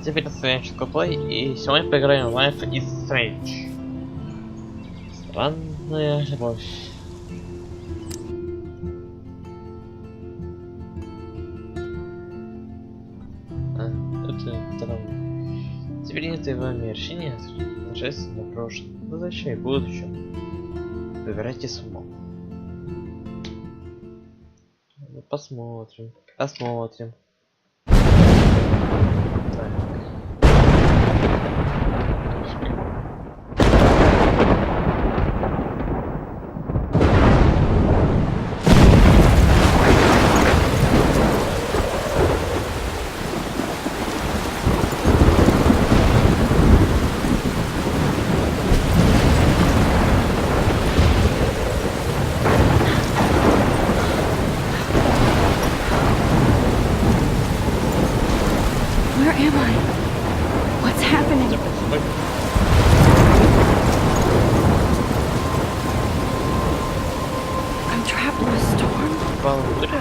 Теперь страничку Play, и сегодня поиграем в LifeIsStrange. Странная любовь. Это странно. Теперь нет его решения, нажать на прошлое, возвращай в будущем. Выбирайте самому. Посмотрим. Посмотрим.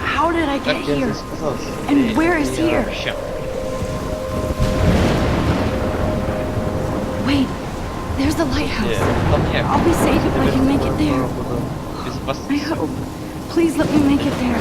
How did I get here? And where is here? Wait, there's the lighthouse. I'll be safe if I can make it there. I hope. Please let me make it there.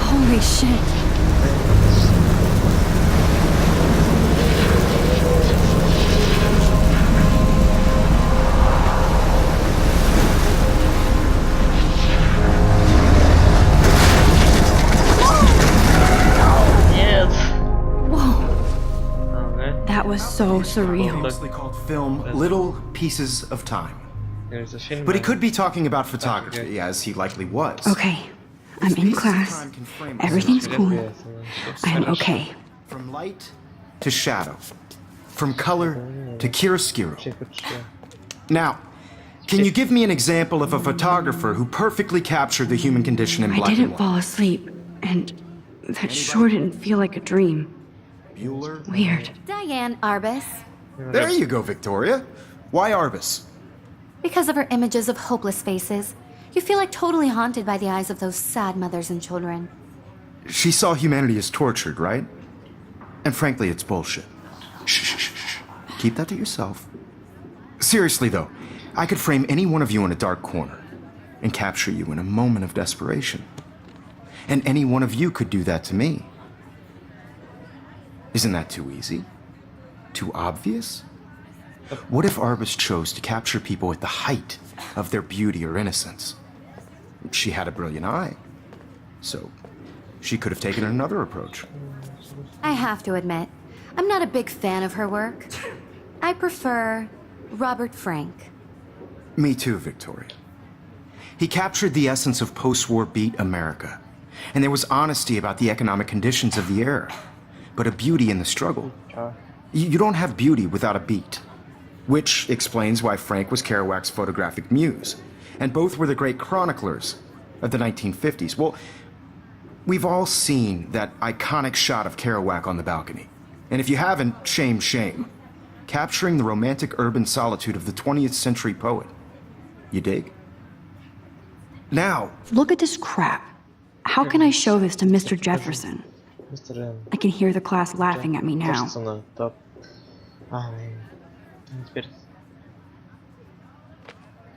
Holy shit. Нет. Whoa. That was so surreal. Mostly called film Little Pieces of Time. But he could be talking about photography, as he likely was. Okay, I'm in class. Everything's cool. I'm okay. From light to shadow. From color to chiaroscuro. Now, can you give me an example of a photographer who perfectly captured the human condition in I black and didn't white? fall asleep, and that sure didn't feel like a dream. Bueller? Weird. Diane Arbus. There you go, Victoria. Why Arbus? Because of her images of hopeless faces, you feel like totally haunted by the eyes of those sad mothers and children. She saw humanity as tortured, right? And frankly, it's bullshit. Shh, shh, shh, shh. Keep that to yourself. Seriously, though, I could frame any one of you in a dark corner and capture you in a moment of desperation. And any one of you could do that to me. Isn't that too easy? Too obvious? What if Arbus chose to capture people at the height of their beauty or innocence? She had a brilliant eye, so she could have taken another approach. I have to admit, I'm not a big fan of her work. I prefer Robert Frank. Me too, Victoria. He captured the essence of post-war beat America, and there was honesty about the economic conditions of the era, but a beauty in the struggle. You don't have beauty without a beat. Which explains why Frank was Kerouac's photographic muse, and both were the great chroniclers of the 1950s. Well, we've all seen that iconic shot of Kerouac on the balcony. And if you haven't, shame, shame. Capturing the romantic urban solitude of the 20th century poet. You dig? Now, Look at this crap. How can I show this to Mr. Jefferson? I can hear the class laughing at me now. Теперь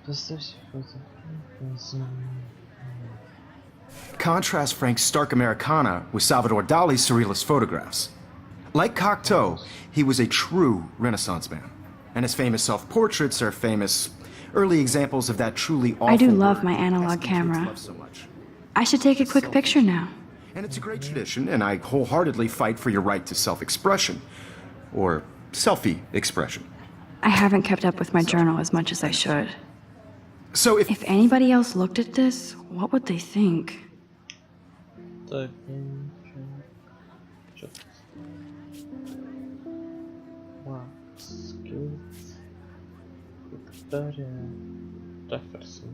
поставь фото. contrast Frank's stark Americana with Salvador Dali's surrealist photographs. Like Cocteau, he was a true Renaissance man, and his famous self-portraits are famous Early examples of that truly awful I do love word my analog kids camera. love so much. I should take a quick picture now. And it's a great tradition, and I wholeheartedly fight for your right to self-expression. Or selfie expression. I haven't kept up with my journal as much as I should. So if If anybody else looked at this, what would they think? Так, чё тут? Макс, Виктория, Джефферсон.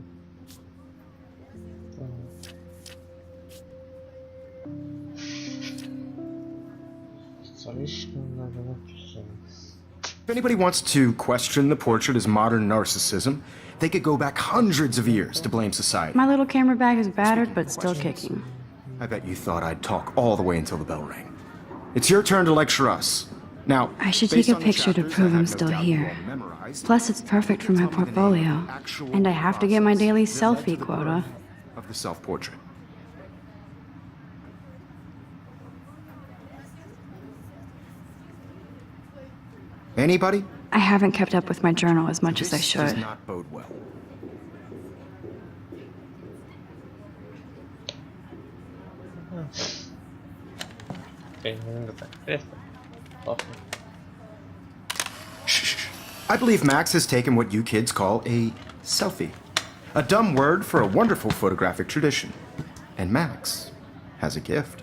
If anybody wants to question the portrait as modern narcissism, they could go back hundreds of years to blame society. My little camera bag is battered, but still kicking. I bet you thought I'd talk all the way until the bell rang. It's your turn to lecture us. Now, I should based take a on the picture to chapters, prove I I'm have no still doubt you here. all memorized. Plus, it's perfect for my portfolio. And I have to get my daily selfie quota. Of the self-portrait. Anybody? I haven't kept up with my journal as much as I This should. does not bode well. Окей, немного так, кресло. Ладно. Shh. I believe Max has taken what you kids call a selfie. A dumb word for a wonderful photographic tradition. And Max has a gift.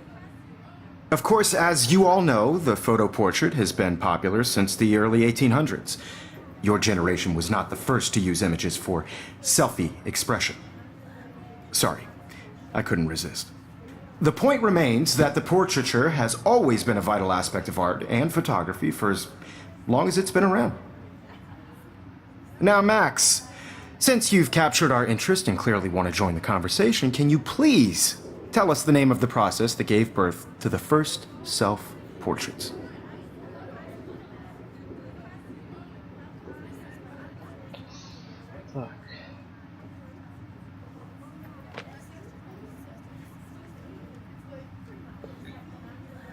Of course, as you all know, the photo portrait has been popular since the early 1800s. Your generation was not the first to use images for selfie expression. Sorry, I couldn't resist. The point remains that the portraiture has always been a vital aspect of art and photography for as long as it's been around. Now, Max, since you've captured our interest and clearly want to join the conversation, can you please tell us the name of the process that gave birth to the first self-portraits? Так.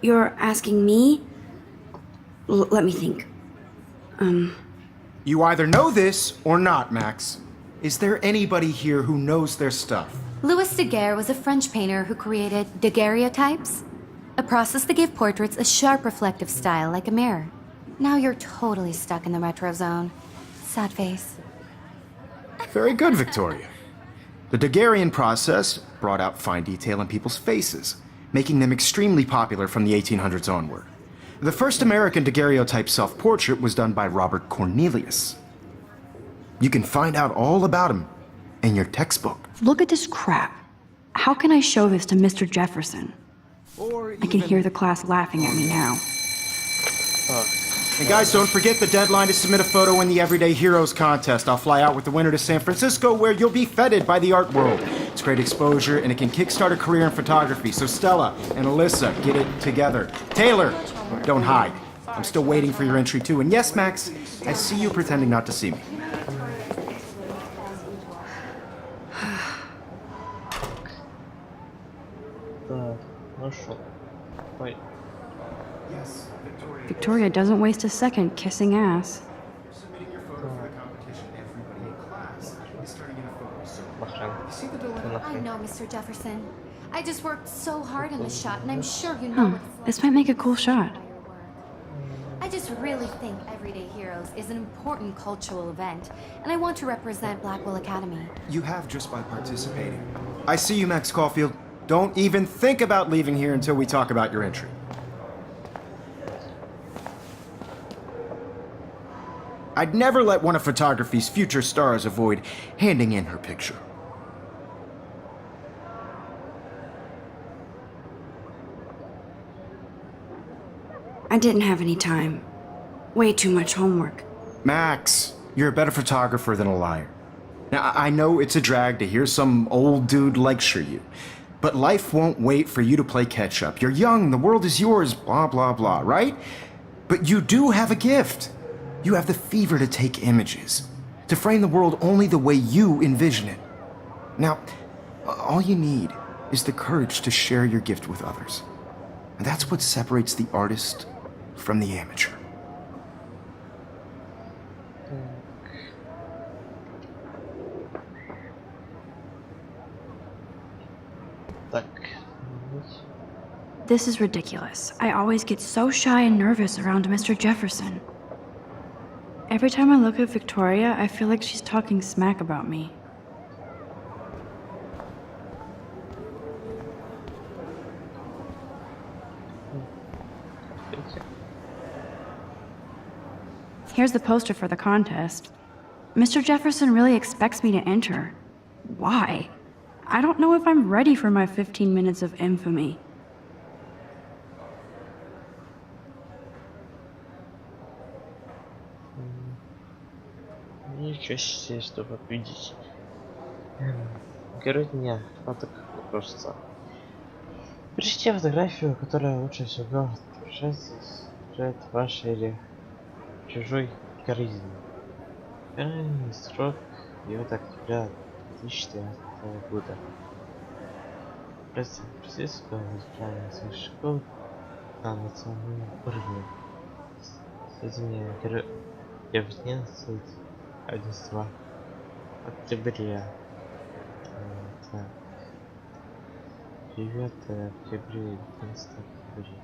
You're asking me? Let me think. You either know this or not, Max. Is there anybody here who knows their stuff? Louis Daguerre was a French painter who created daguerreotypes, a process that gave portraits a sharp reflective style like a mirror. Now you're totally stuck in the retro zone. Sad face. Very good, Victoria. The Daguerrean process brought out fine detail in people's faces, making them extremely popular from the 1800s onward. The first American daguerreotype self-portrait was done by Robert Cornelius. You can find out all about him in your textbook. Look at this crap. How can I show this to Mr. Jefferson? Or I can hear the class laughing at me now. And guys, don't forget the deadline to submit a photo in the Everyday Heroes contest. I'll fly out with the winner to San Francisco, where you'll be feted by the art world. It's great exposure, and it can kickstart a career in photography. So Stella and Alyssa, get it together. Taylor, don't hide. I'm still waiting for your entry too. And yes, Max, I see you pretending not to see me. Так, ну шо. Ой, Yes, Victoria. Victoria doesn't waste a second kissing ass. Submitting your photo for the competition. Everybody in class is turning in a photo. So нахрен. you see the Ты dilemma? I нахрен. know, Mr. Jefferson. I just worked so hard on this shot, and I'm sure you know what it's like. This might make a cool shot. by your work. I just really think Everyday Heroes is an important cultural event, and I want to represent Blackwell Academy. You have just by participating. I see you, Max Caulfield. Don't even think about leaving here until we talk about your entry. I'd never let one of photography's future stars avoid handing in her picture. I didn't have any time. Way too much homework. Max, you're a better photographer than a liar. Now, I know it's a drag to hear some old dude lecture you, but life won't wait for you to play catch up. You're young, the world is yours, blah, blah, blah, right? But you do have a gift. You have the fever to take images, to frame the world only the way you envision it. Now, all you need is the courage to share your gift with others. And that's what separates the artist from the amateur. Так. This is ridiculous. I always get so shy and nervous around Mr. Jefferson. Every time I look at Victoria, I feel like she's talking smack about me. Here's the poster for the contest. Mr. Jefferson really expects me to enter. Why? I don't know if I'm ready for my 15 minutes of infamy. Ничего себе, что победить. Герой дня. Вот так кажется. Прочтите фотографию, которая лучше всего отображает вашей или чужой харизме. Крайний срок 9 октября 2014 года. Присутствие избрания своей школы на национальном уровне. Сведения дня 11 октября. Так. 9 октября 11 октября.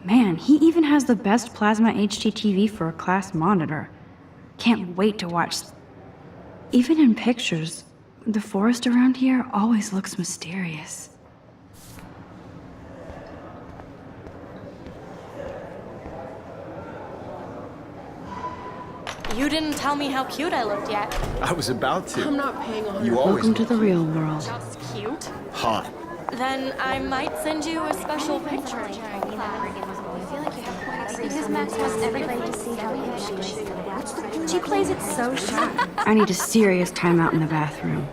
Man, he even has the best plasma HDTV for a class monitor. Can't wait to watch. Even in pictures, the forest around here always looks mysterious. You didn't tell me how cute I looked yet. I was about to. I'm not paying on You always Welcome to the real world. That's cute. hot. Then I might send you a special picture. Because Max wants everybody to see how hip she is. She plays it so shy. I need a serious timeout in the bathroom.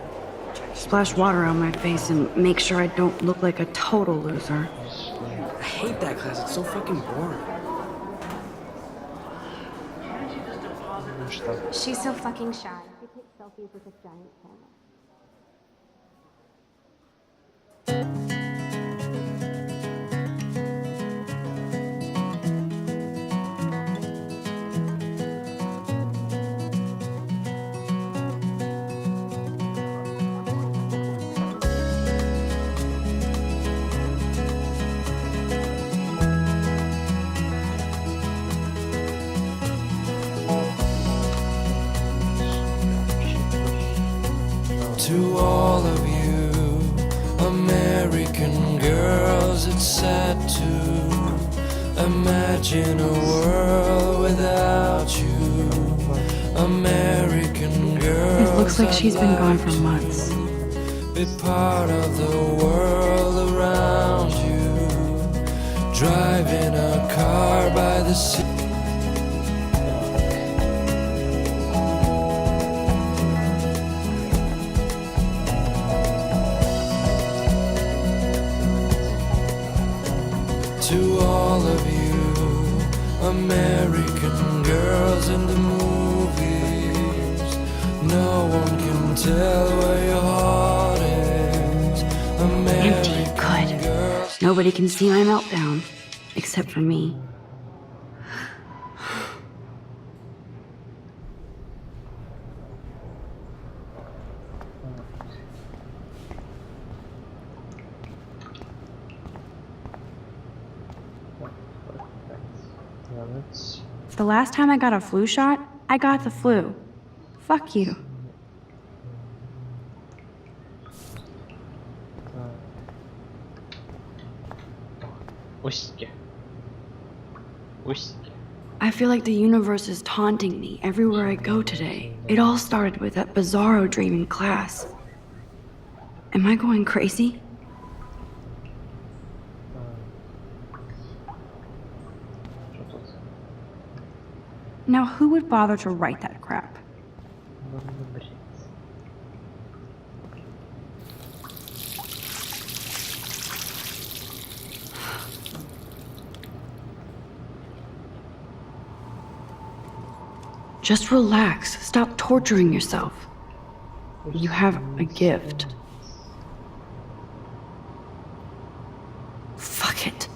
Splash water on my face and make sure I don't look like a total loser. I hate that class, it's so fucking boring. She's so fucking shy. She takes selfies with a giant camera. To all of you American girls, it's sad to imagine a world without you. American girls, It looks like she's been gone for months. be part of the world around you. Driving a car by the sea. To all of you American girls in the movies, no one can tell where your heart is. Empty, American good. girls. Nobody can see my meltdown, except for me. The last time I got a flu shot, I got the flu. Fuck you. Усики. Усики. I feel like the universe is taunting me everywhere I go today. It all started with that bizarro dream in class. Am I going crazy? Что тут? Now who would bother to write that crap? Бред. Just relax. Stop torturing yourself. You have a gift. Fuck it.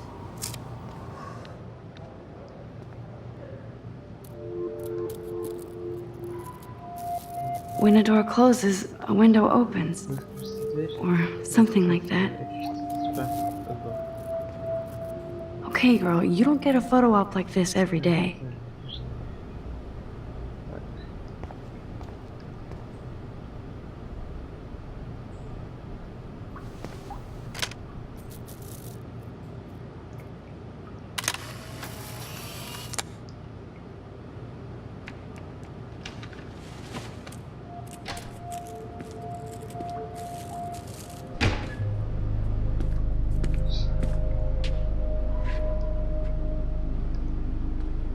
when a door closes, a window opens. Or something like that. Okay, girl, you don't get a photo op like this every day.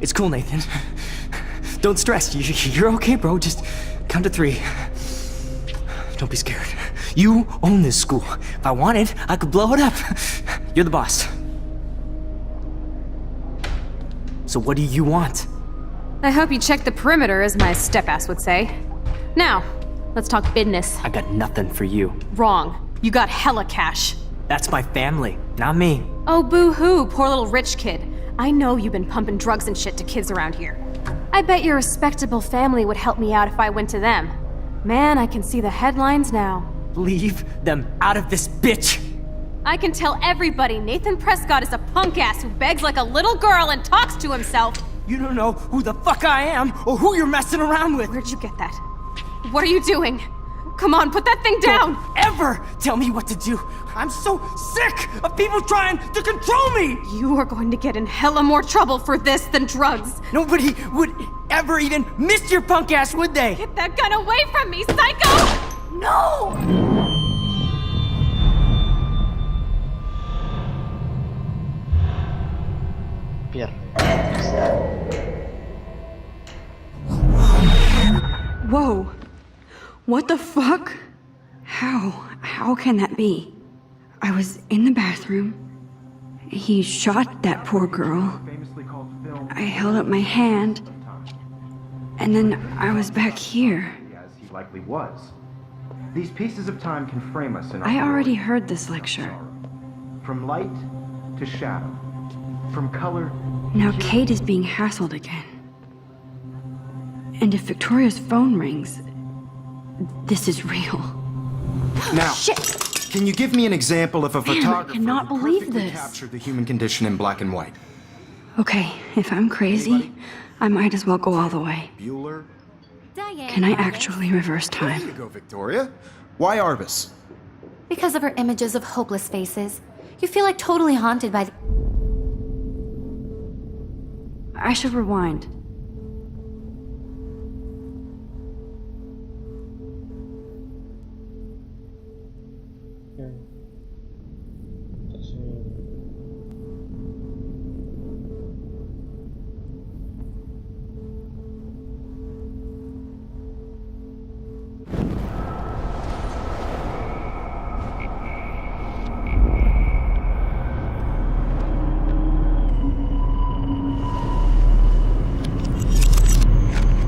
It's cool, Nathan. Don't stress. You're okay, bro. Just count to 3. Don't be scared. You own this school. If I wanted, I could blow it up. You're the boss. So what do you want? I hope you checked the perimeter, as my step-ass would say. Now, let's talk business. I got nothing for you. Wrong. You got hella cash. That's my family, not me. Oh, boo-hoo, poor little rich kid. I know you've been pumping drugs and shit to kids around here. I bet your respectable family would help me out if I went to them. Man, I can see the headlines now. Leave them out of this bitch! I can tell everybody Nathan Prescott is a punk ass who begs like a little girl and talks to himself. You don't know who the fuck I am or who you're messing around with. Where'd you get that? What are you doing? Come on, put that thing down! Don't ever tell me what to do. I'm so sick of people trying to control me! You are going to get in hella more trouble for this than drugs. Nobody would ever even miss your punk ass, would they? Get that gun away from me, psycho! No! Whoa. What the fuck? How can that be? I was in the bathroom. He shot that poor girl. I held up my hand. And then I was back here. As he likely was. These pieces of time can frame us in our I already world. heard this lecture. From light to shadow. From color. Now Kate is being hassled again. And if Victoria's phone rings, this is real. Now, Shit! can you give me an example of a Man, I photographer cannot who believe perfectly this. captured the human condition in black and white? Okay, if I'm crazy, I might as well go all the way. Bueller? Diane. Can I Arbus. actually reverse There you time? go, Victoria. Why Arbus? Because of her images of hopeless faces. You feel like totally haunted by the... I should rewind.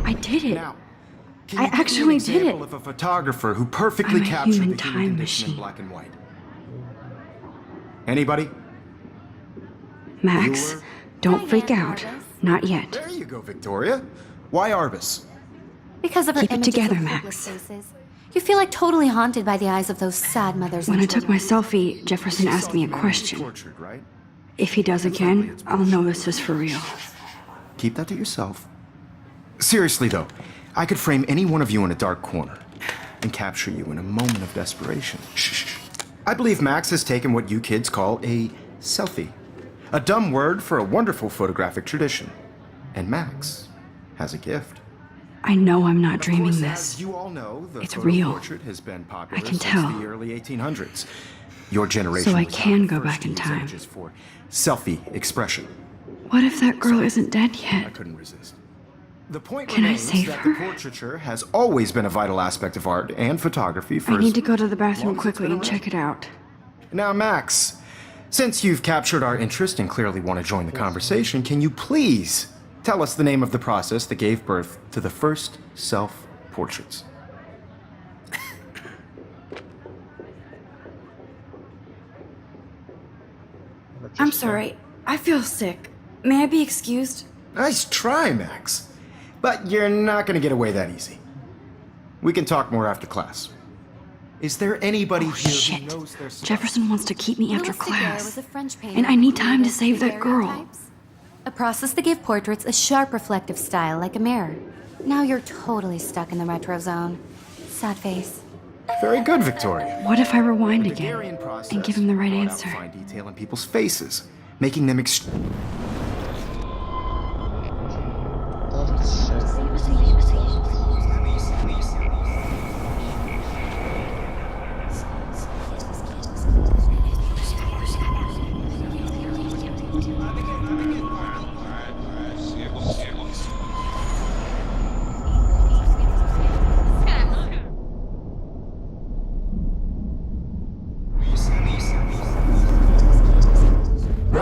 I did it. Now, can I you give me actually an did example it. of a photographer who perfectly I'm a captured human the human time condition in machine. black and white? Anybody? Max, Bueller? don't freak Diane out. Arbus. Not yet. There you go, Victoria. Why Arbus? Because of her Keep it images together, of Max. hopeless faces. You feel like totally haunted by the eyes of those sad mothers When and I took my children. selfie, Jefferson asked me a question. Tortured, right? If he does again, I'll know this is for real. Keep that to yourself. Seriously, though, I could frame any one of you in a dark corner and capture you in a moment of desperation. Shh. I believe Max has taken what you kids call a selfie. A dumb word for a wonderful photographic tradition. And Max has a gift. I know I'm not Of dreaming course, this. as you all know, the It's photo real. portrait has been popular I can since tell. the early 1800s. Your generation So I was can not the go first back to in use time. images for selfie expression. What if that girl isn't dead I yet? couldn't resist. The point Can I remains save that her? the portraiture has always been a vital aspect of art and photography for I need as to go to the bathroom long as it's quickly been and around. check it out. Now, Max, since you've captured our interest and clearly want to join the conversation, can you please tell us the name of the process that gave birth to the first self-portraits? I'm sorry. I feel sick. May I be excused? Nice try, Max. But you're not going to get away that easy. We can talk more after class. Is there anybody Oh, here shit. who knows their stuff? Jefferson wants to keep me after Louis Daguerre class. was a French painter And I need who time to created save that girl. daguerreotypes, a process that gave portraits a sharp reflective style like a mirror. Now you're totally stuck in the retro zone. Sad face. Very good, Victoria. What if I rewind The again Daguerrean process and give him the right brought out answer? fine detail in people's faces, making them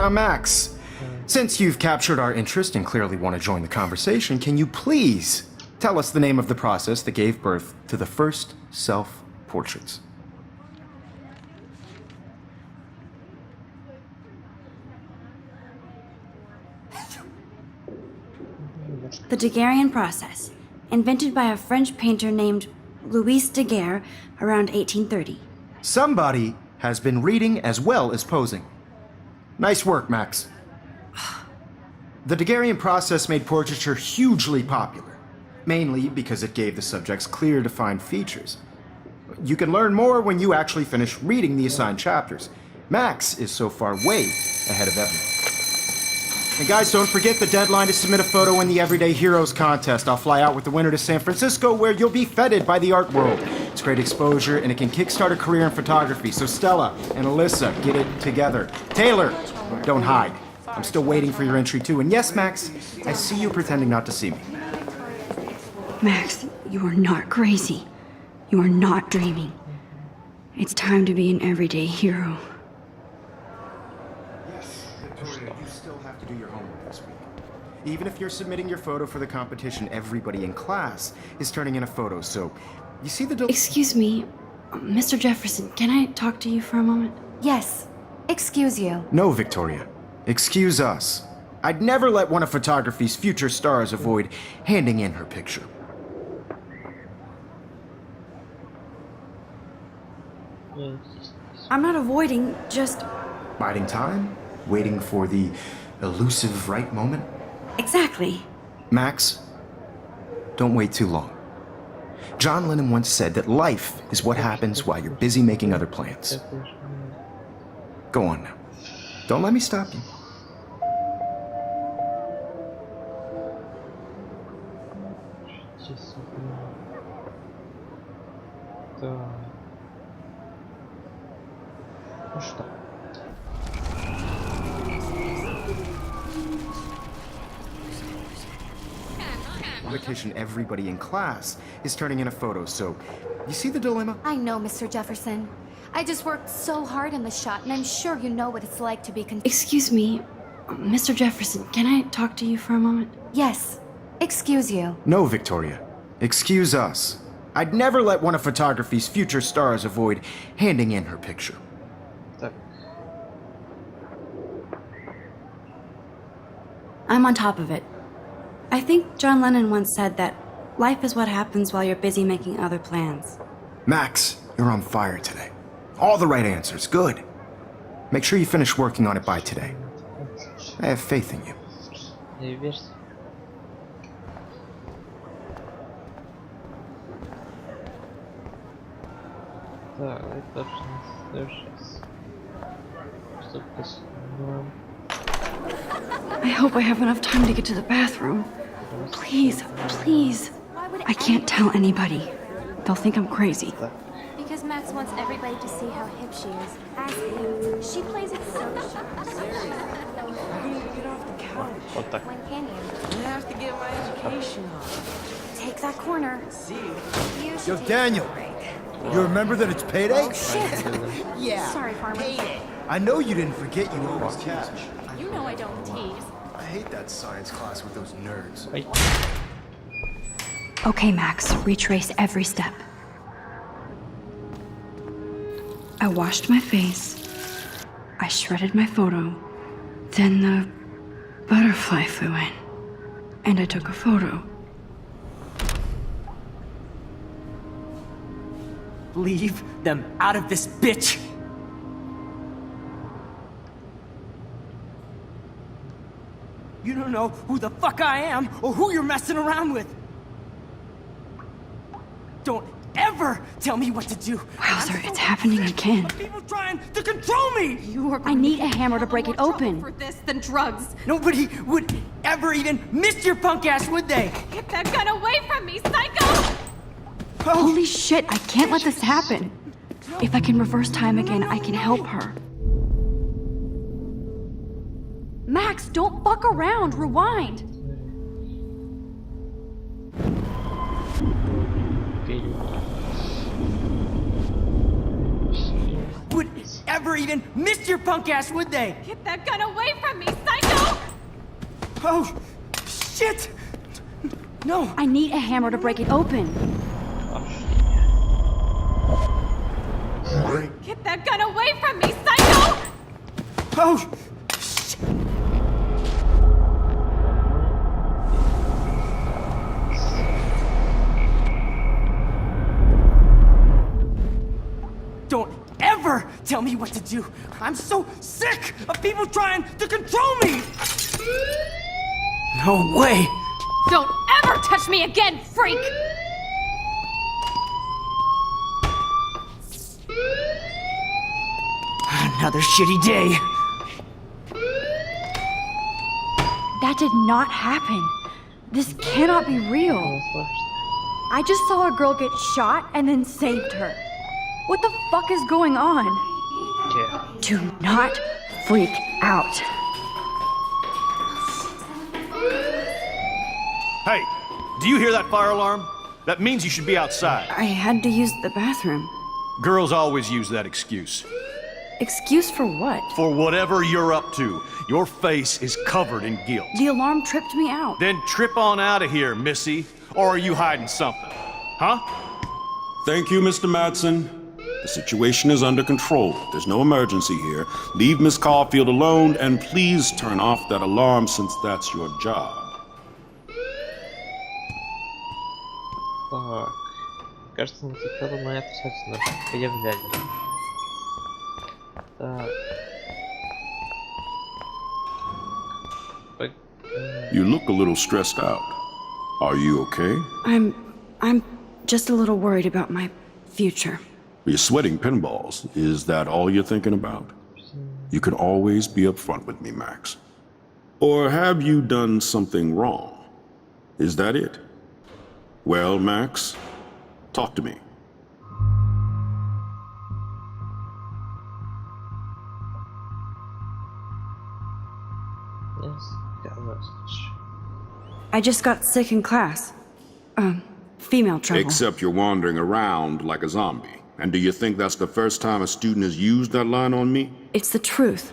Now, Max, since you've captured our interest and clearly want to join the conversation, can you please tell us the name of the process that gave birth to the first self-portraits? The Daguerrean process, invented by a French painter named Louis Daguerre around 1830. Somebody has been reading as well as posing. Nice work, Max. The Daguerrean process made portraiture hugely popular, mainly because it gave the subjects clear, defined features. You can learn more when you actually finish reading the assigned chapters. Max is so far way ahead of everyone. And guys, don't forget the deadline to submit a photo in the Everyday Heroes contest. I'll fly out with the winner to San Francisco, where you'll be feted by the art world. It's great exposure, and it can kickstart a career in photography. So Stella and Alyssa, get it together. Taylor, don't hide. I'm still waiting for your entry too. And yes, Max, I see you pretending not to see me. Max, you are not crazy. You are not dreaming. It's time to be an everyday hero. Victoria, you still have to do your homework this week. Even if you're submitting your photo for the competition, everybody in class is turning in a photo, so you see the Excuse me, Mr. Jefferson, can I talk to you for a moment? Yes. Excuse you. No, Victoria. Excuse us. I'd never let one of photography's future stars avoid handing in her picture. I'm not avoiding, just... Biding time? Waiting for the elusive right moment? Exactly. Max, don't wait too long. John Lennon once said that life is what happens while you're busy making other plans. Go on now. Don't let me stop you. Ну что? Competition, everybody in class is turning in a photo, so you see the dilemma? I know, Mr. Jefferson. I just worked so hard on the shot, and I'm sure you know what it's like to be Excuse me, Mr. Jefferson, can I talk to you for a moment? Yes. Excuse you. No, Victoria. Excuse us. I'd never let one of photography's future stars avoid handing in her picture. Так. I'm on top of it. I think John Lennon once said that life is what happens while you're busy making other plans. Max, you're on fire today. All the right answers. Good. Make sure you finish working on it by today. I have faith in you. Версия. Так, это сейчас. Что-то снова. I hope I have enough time to get to the bathroom. Please, please. I can't tell anybody. They'll think I'm crazy. Because Max wants everybody to see how hip she is. As hip. She plays it so Вот так. When can you? I have to get my education on. Take that corner. Yo, Daniel, you remember that it's payday? Yeah. Sorry, Farmer. I know you didn't forget you owe us cash. You know I don't tease. I hate that science class with those nerds. Ой. Okay, Max, retrace every step. I washed my face. I shredded my photo. Then the butterfly flew in. And I took a photo. leave them out of this bitch. You don't know who the fuck I am or who you're messing around with. Don't ever tell me what to do. Wowzer, it's happening again. People trying to control me. I need a hammer to break it open. For this than drugs. Nobody would ever even miss your punk ass, would they? Get that gun away from me, psycho! Holy shit, I can't let this happen. If I can reverse time again, I can help her. Max, don't fuck around. Rewind. Would ever even miss your punk ass, would they? Get that gun away from me, psycho! Oh, shit! No. I need a hammer to break it open. Get that gun away from me, psycho! Oh, shit. Don't ever tell me what to do. I'm so sick of people trying to control me. No way. Don't ever touch me again, freak! Another shitty day. That did not happen. This cannot be real. I just saw a girl get shot and then saved her. What the fuck is going on? Yeah. Do not freak out. Hey, do you hear that fire alarm? That means you should be outside. I had to use the bathroom. Girls always use that excuse. Excuse for what? For whatever you're up to, your face is covered in guilt. The alarm tripped me out. Then trip on out of here, missy. Or are you hiding something? Huh? Thank you, Mr. Madsen. The situation is under control. There's no emergency here. Leave Miss Caulfield alone, and please turn off that alarm since that's your job. Так. Кажется, натекало мои отрицательное появление. Так. You look a little stressed out. Are you okay? I'm just a little worried about my future. You're sweating pinballs. Is that all you're thinking about? You can always be upfront with me, Max. Or have you done something wrong? Is that it? Well, Max, talk to me. Yes. I just got sick in class. Female trouble. Except you're wandering around like a zombie. And do you think that's the first time a student has used that line on me? It's the truth.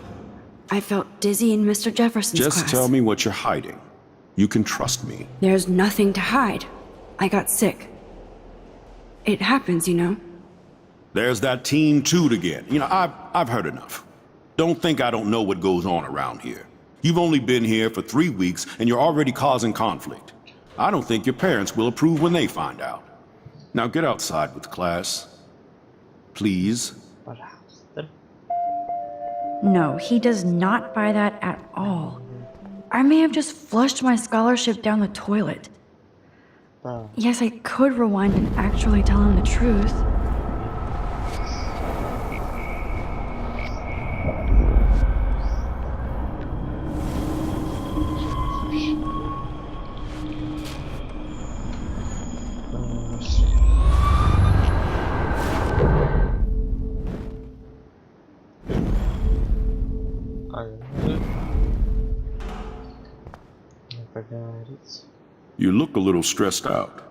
I felt dizzy in Mr. Jefferson's class. Just tell me what you're hiding. You can trust me. There's nothing to hide. I got sick. It happens, you know. There's that teen toot again. You know, I've heard enough. Don't think I don't know what goes on around here. You've only been here for 3 weeks and you're already causing conflict. I don't think your parents will approve when they find out. Now get outside with class. Please. No, he does not buy that at all. I may have just flushed my scholarship down the toilet. Yes, I could rewind and actually tell him the truth. You look a little stressed out.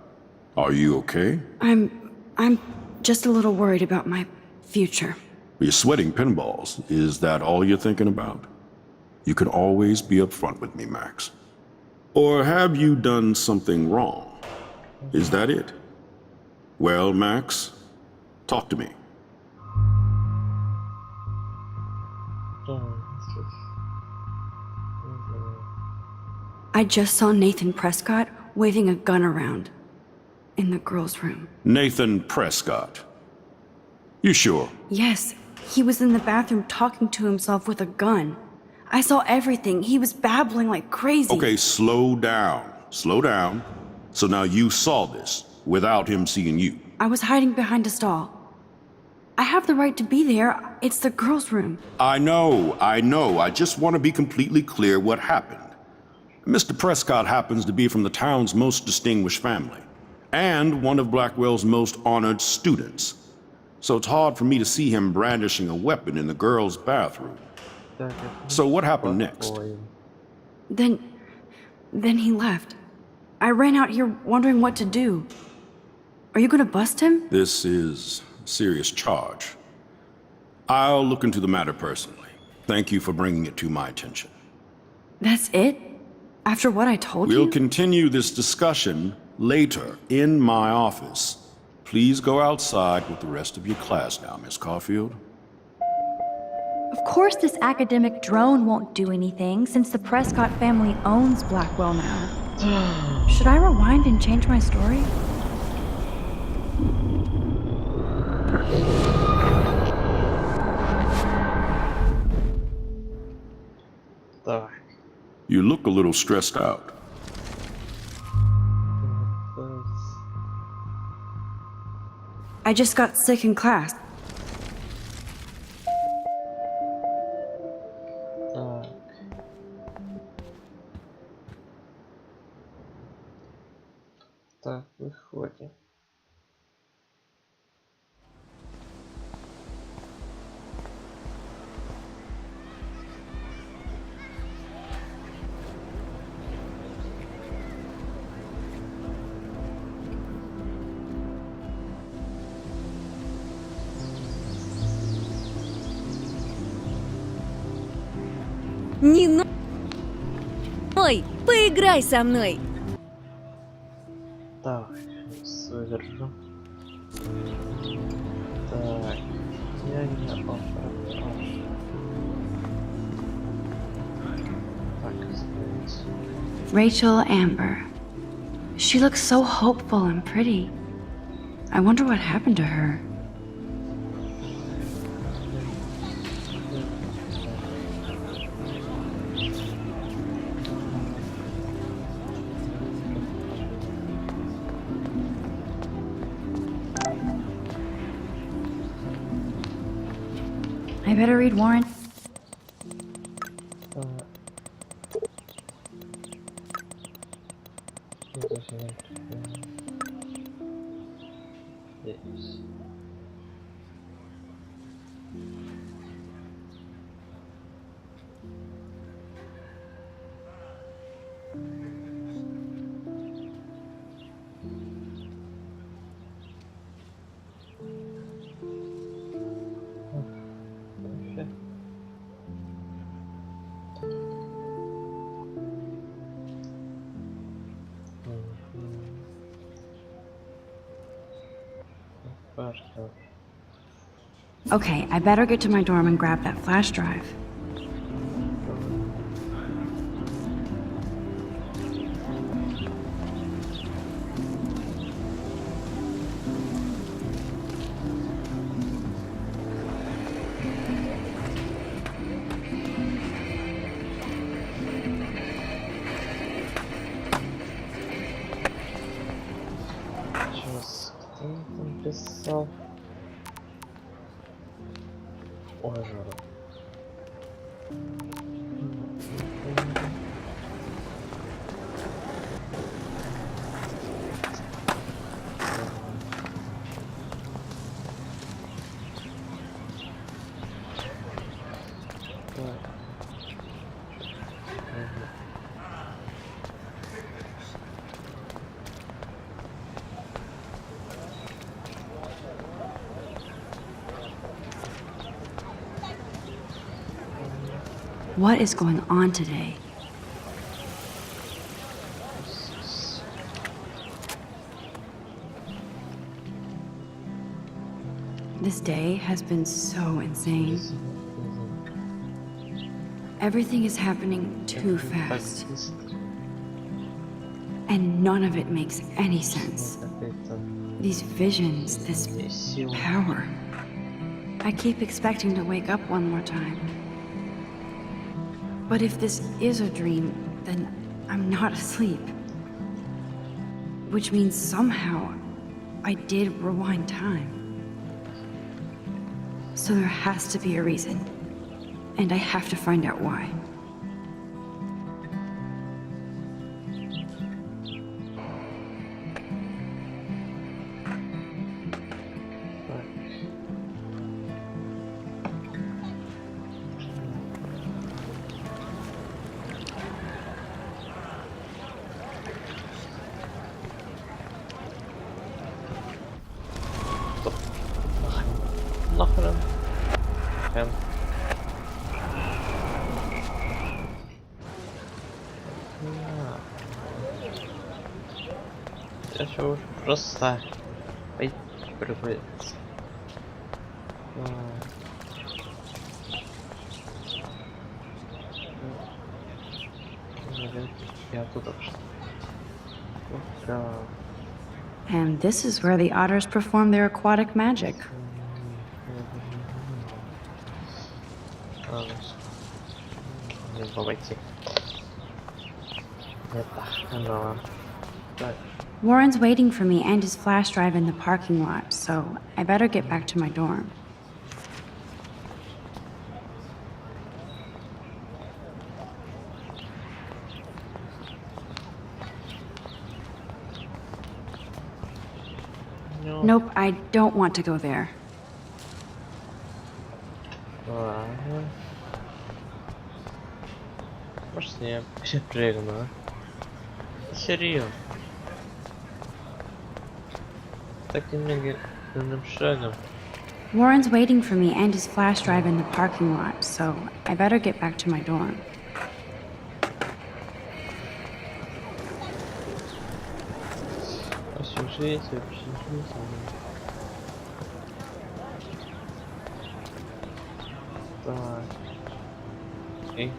Are you okay? I'm just a little worried about my future. You're sweating pinballs. Is that all you're thinking about? You can always be upfront with me, Max. Or have you done something wrong? Is that it? Well, Max, talk to me. I just saw Nathan Prescott waving a gun around in the girls' room. Nathan Prescott. You sure? Yes, he was in the bathroom talking to himself with a gun. I saw everything. He was babbling like crazy. Okay, slow down. Slow down. So now you saw this without him seeing you. I was hiding behind a stall. I have the right to be there. It's the girls' room. I know. I just want to be completely clear what happened. Mr. Prescott happens to be from the town's most distinguished family, and one of Blackwell's most honored students. So it's hard for me to see him brandishing a weapon in the girls' bathroom. So what happened next? Then he left. I ran out here wondering what to do. Are you gonna bust him? This is a serious charge. I'll look into the matter personally. Thank you for bringing it to my attention. That's it? After what I told you? We'll continue this discussion later in my office. Please go outside with the rest of your class now, Miss Caulfield. Of course this academic drone won't do anything since the Prescott family owns Blackwell now. Should I rewind and change my story? You look a little stressed out. I just got sick in class. Так, выходим. Не ной, поиграй со мной. Так, выдержу. Так, я не поправил. Так, остановиться. Rachel Amber. She looks so hopeful and pretty. I wonder what happened to her. I better read Warren. Okay, I better get to my dorm and grab that flash drive. Сейчас, кто там писал? Ой, жара. What is going on today? This day has been so insane. Everything is happening too fast. And none of it makes any sense. These visions, this power. I keep expecting to wake up one more time. But if this is a dream, then I'm not asleep. Which means somehow I did rewind time. So there has to be a reason. And I have to find out why. Нахрен. Хрен. Я что уж просто прыгается. Я тут вообще. And this is where the otters perform their aquatic magic. Warren's waiting for me and his flash drive in the parking lot, so I better get back to my dorm. No. Nope, I don't want to go there. Может, я все прыгну, а? Серьезно. Таким медленным шагом. Warren's waiting for me and his flash drive in the parking lot, so I better get back to my dorm. Общежитие. Так. Окей.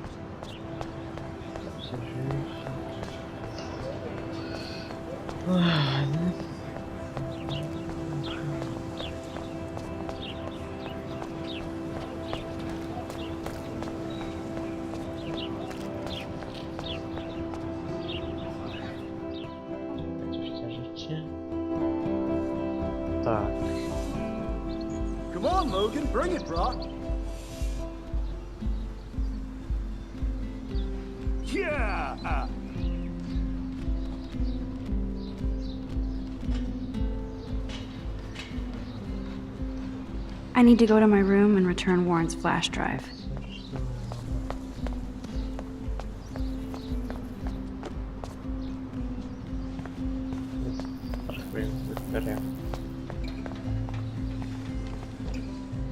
Так. Come on, Logan, bring it, bro. Yeah. I need to go to my room and return Warren's flash drive.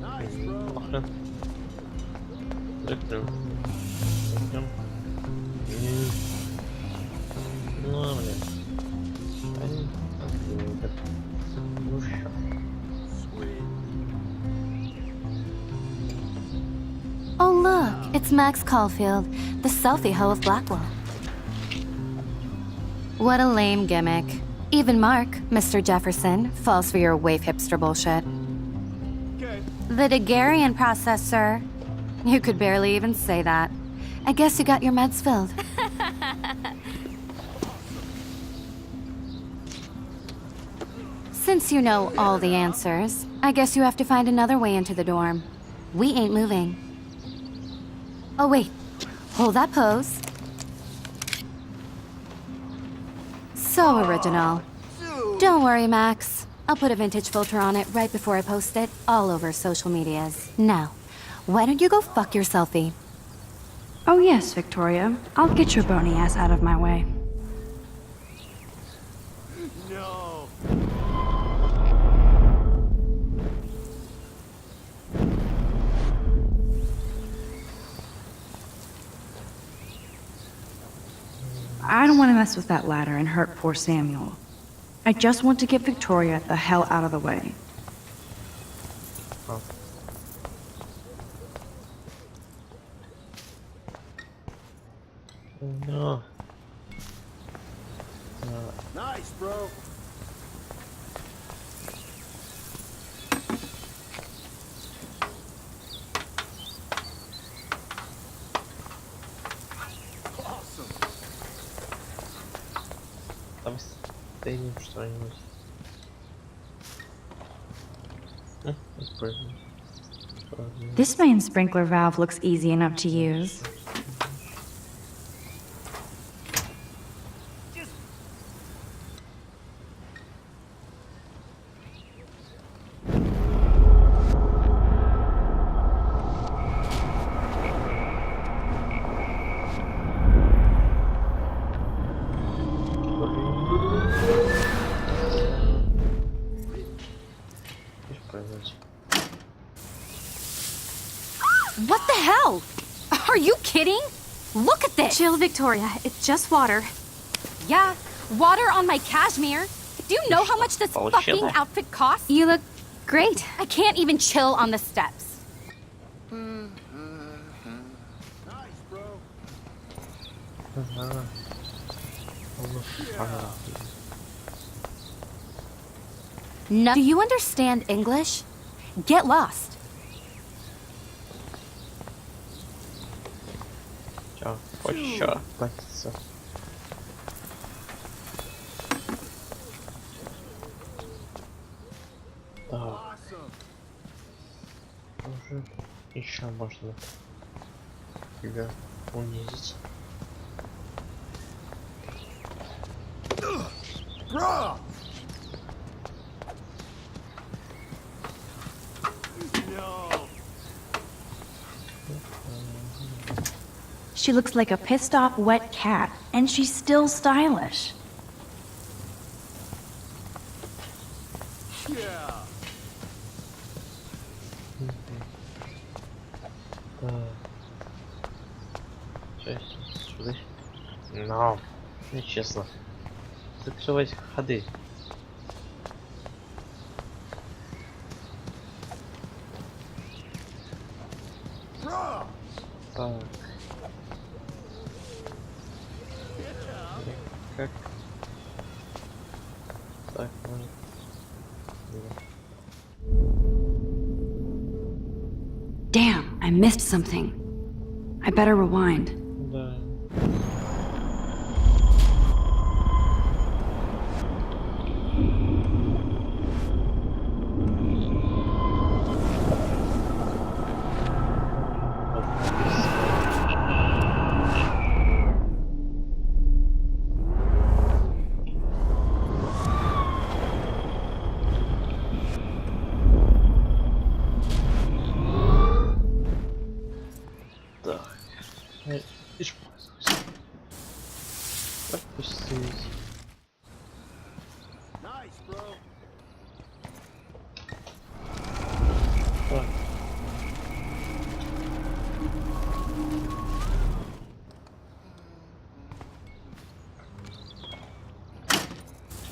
Nice, bro. Oh, look, it's Max Caulfield, the selfie hoe of Blackwell. What a lame gimmick. Even Mark, Mr. Jefferson, falls for your wave hipster bullshit. Okay. The Daguerrean process, sir. You could barely even say that. I guess you got your meds filled. Since you know all the answers, I guess you have to find another way into the dorm. We ain't moving. Oh, wait. Hold that pose. So original. Don't worry, Max. I'll put a vintage filter on it right before I post it all over social medias. Now, why don't you go fuck your selfie? Oh yes, Victoria. I'll get your bony ass out of my way. No. I don't want to mess with that ladder and hurt poor Samuel. I just want to get Victoria the hell out of the way. Oh. No. Nice, bro. Давай стоим что-нибудь. Используем. This main sprinkler valve looks easy enough to use. What the hell? Are you kidding? Look at this! Chill, Victoria. It's just water. Yeah, water on my cashmere. Do you know how much this fucking outfit costs? You look great. I can't even chill on the steps. Nice, bro. No. Do you understand English? Get lost. Еще платится. Так. Уже еще можно тебя унизить. She looks like a pissed off wet cat, and she's still stylish. Но, нечестно. Закрывать ходы. Так. Как? Так, может. Damn, I missed something. I better rewind. Да. Подпустить. Nice, bro. Так.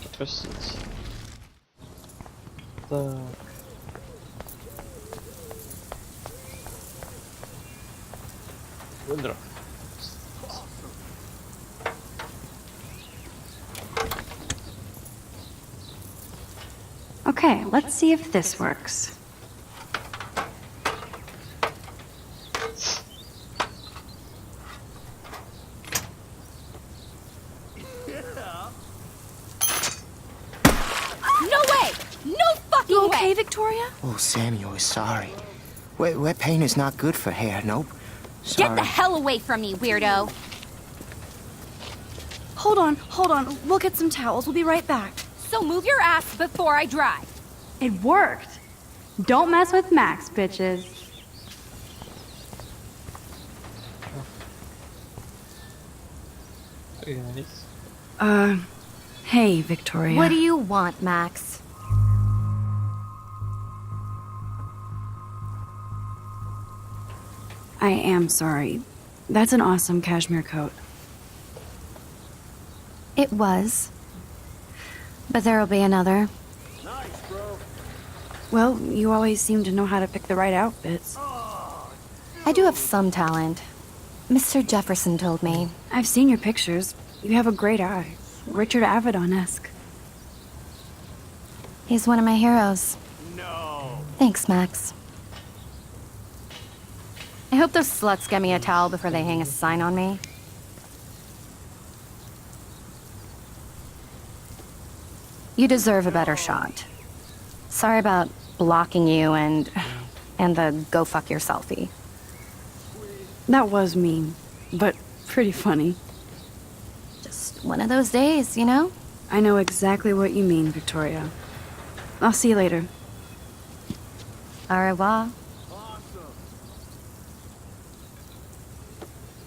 Подпустить. Так. Ведро. Okay, let's see if this works. No way! No fucking You okay, way! Victoria? Oh, Samuel is sorry. Wet paint is not good for hair, nope. Sorry. Get the hell away from me, weirdo! Hold on. We'll get some towels. We'll be right back. So move your ass before I dry. It worked. Don't mess with Max, bitches. Hey, Victoria. What do you want, Max? I am sorry. That's an awesome cashmere coat. It was. But there'll be another. Nice, bro. Well, you always seem to know how to pick the right outfits. I do have some talent. Mr. Jefferson told me. I've seen your pictures. You have a great eye. Richard Avedon-esque. He's one of my heroes. No. Thanks, Max. I hope those sluts get me a towel before they hang a sign on me. You deserve a better shot. Sorry about blocking you and the go fuck your selfie. That was mean, but pretty funny. Just one of those days, you know? I know exactly what you mean, Victoria. I'll see you later. Au revoir.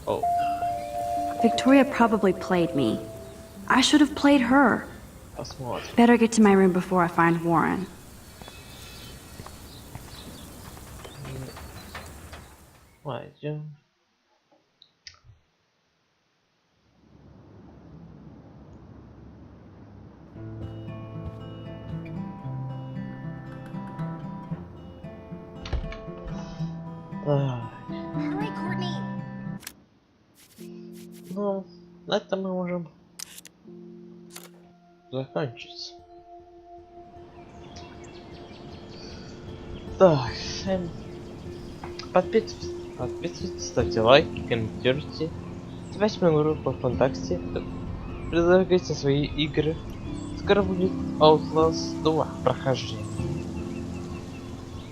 Oh. Victoria probably played me. I should have played her. Посмотрим. Better get to my room before I find Warren. Пойдем. Hurry, Courtney. Ну, на этом мы можем закончить. Так, подписывайтесь, ставьте лайки, комментируйте, ставьте мою группу ВКонтакте, предлагайте свои игры. Скоро будет Outlast 2 прохождение.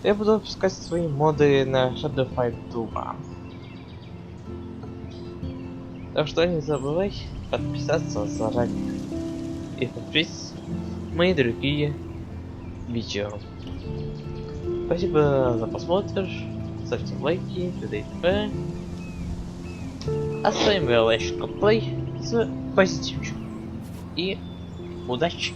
Я буду выпускать свои моды на Shadow Fight 2. Так что не забывай подписаться заранее и смотреть мои другие видео. Спасибо за просмотр, ставьте лайки, т.д. А с вами был LifeIsStrange с позитивчиком. И удачи!